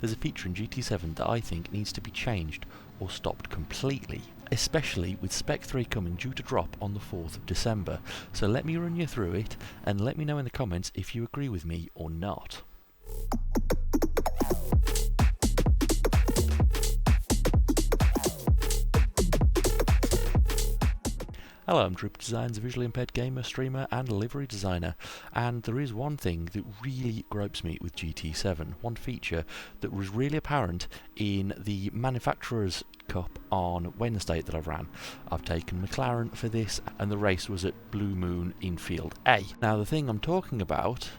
there's a feature in GT7 that I think needs to be changed or stopped completely, especially with Spec 3 coming due to drop on the 4th of December. So let me run you through it, and let me know in the comments if you agree with me or not. Hello, I'm Droop Designs, a visually impaired gamer, streamer and livery designer, and there is one thing that really gripes me with GT7, one feature that was really apparent in the Manufacturers' Cup on Wednesday that I ran. I've taken McLaren for this, and the race was at Blue Moon in Field A. Now the thing I'm talking about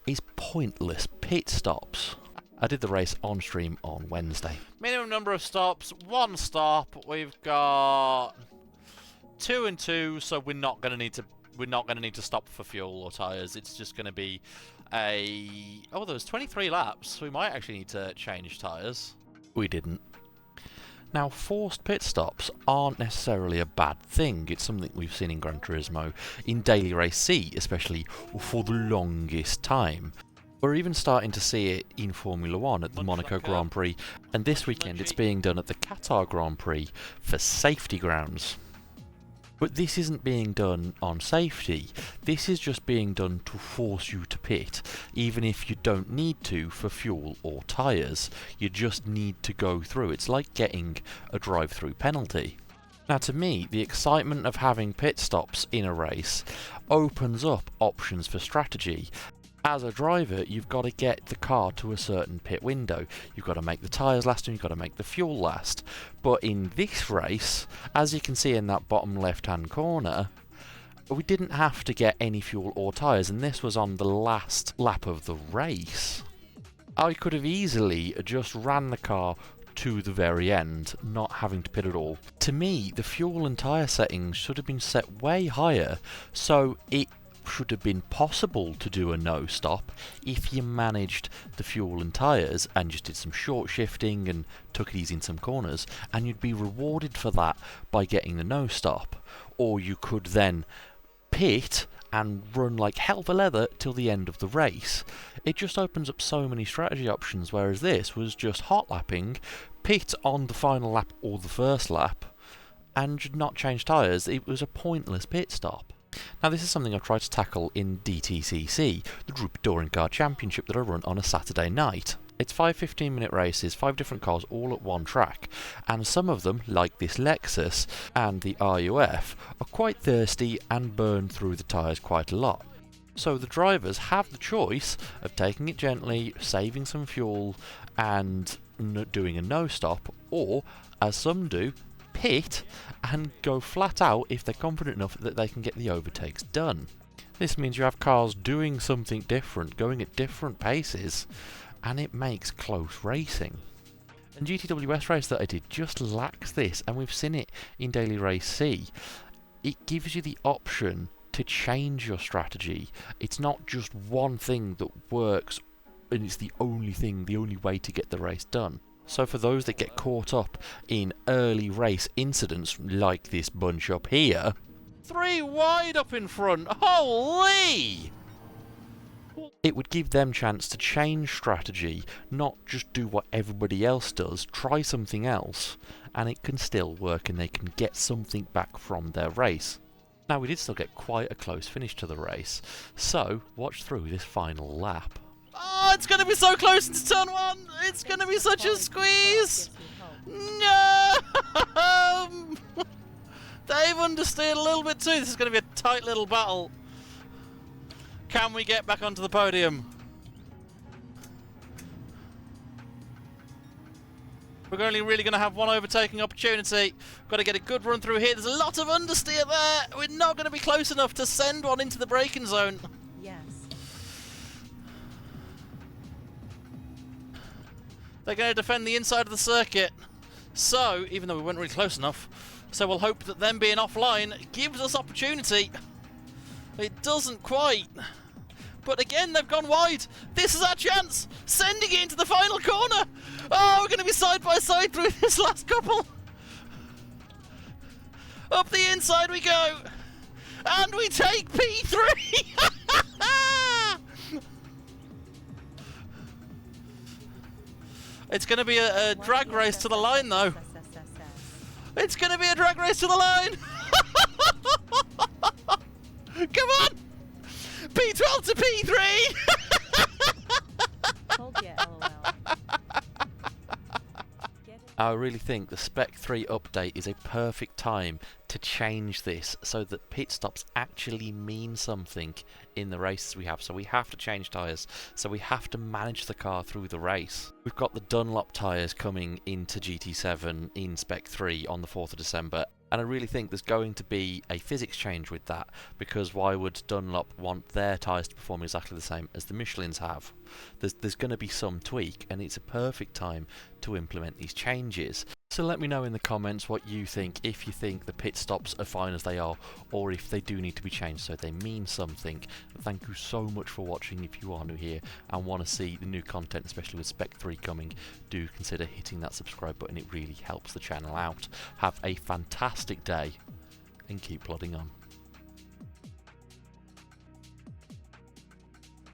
is pointless pit stops. I did the race on stream on Wednesday. Minimum number of stops, 1 stop. We've got 2 and 2, so we're not going to need to stop for fuel or tyres. It's just going to be there was 23 laps. We might actually need to change tyres. We didn't. Now, forced pit stops aren't necessarily a bad thing. It's something we've seen in Gran Turismo, in Daily Race C, especially for the longest time. We're even starting to see it in Formula 1 at the Monaco Grand Prix, and this weekend it's being done at the Qatar Grand Prix for safety grounds. But this isn't being done on safety, this is just being done to force you to pit, even if you don't need to for fuel or tyres. You just need to go through. It's like getting a drive-through penalty. Now to me, the excitement of having pit stops in a race opens up options for strategy. As a driver, you've got to get the car to a certain pit window. You've got to make the tyres last and you've got to make the fuel last. But in this race, as you can see in that bottom left-hand corner, we didn't have to get any fuel or tyres, and this was on the last lap of the race. I could have easily just ran the car to the very end, not having to pit at all. To me, the fuel and tyre settings should have been set way higher, so it should have been possible to do a no stop if you managed the fuel and tyres and just did some short shifting and took it easy in some corners, and you'd be rewarded for that by getting the no stop. Or you could then pit and run like hell for leather till the end of the race. It just opens up so many strategy options, whereas this was just hot lapping, pit on the final lap or the first lap, and not change tyres. It was a pointless pit stop. Now this is something I've tried to tackle in DTCC, the Group Touring Car Championship that I run on a Saturday night. It's 5 15-minute races, 5 different cars all at one track, and some of them, like this Lexus and the RUF, are quite thirsty and burn through the tyres quite a lot. So the drivers have the choice of taking it gently, saving some fuel and doing a no stop, or, as some do, pit and go flat out if they're confident enough that they can get the overtakes done. This means you have cars doing something different, going at different paces, and it makes close racing. And GTWS race that I did just lacks this, and we've seen it in Daily Race C. It gives you the option to change your strategy. It's not just one thing that works and it's the only way to get the race done. So for those that get caught up in early race incidents like this bunch up here... 3 wide up in front! Holy! It would give them chance to change strategy, not just do what everybody else does, try something else, and it can still work and they can get something back from their race. Now we did still get quite a close finish to the race, so watch through this final lap. Oh, it's going to be so close into turn 1! It's going to be such a squeeze! No! They've understeered a little bit too. This is going to be a tight little battle. Can we get back onto the podium? We're only really going to have one overtaking opportunity. Got to get a good run through here. There's a lot of understeer there. We're not going to be close enough to send one into the braking zone. Yes. They're going to defend the inside of the circuit. So, even though we weren't really close enough, so we'll hope that them being offline gives us opportunity. It doesn't quite. But again, they've gone wide. This is our chance. Sending it into the final corner. Oh, we're going to be side by side through this last couple. Up the inside we go. And we take P3. It's going to be a drag race to the line, though. It's going to be a drag race to the line. Come on! P12 to P3! Told ya, LOL. I really think the Spec 3 update is a perfect time to change this so that pit stops actually mean something in the races we have. So we have to change tyres, so we have to manage the car through the race. We've got the Dunlop tyres coming into GT7 in Spec 3 on the 4th of December. And I really think there's going to be a physics change with that, because why would Dunlop want their tyres to perform exactly the same as the Michelins have? There's going to be some tweak, and it's a perfect time to implement these changes. So let me know in the comments what you think, if you think the pit stops are fine as they are, or if they do need to be changed so they mean something. Thank you so much for watching. If you are new here and want to see the new content, especially with Spec 3 coming, do consider hitting that subscribe button. It really helps the channel out. Have a fantastic day and keep plodding on.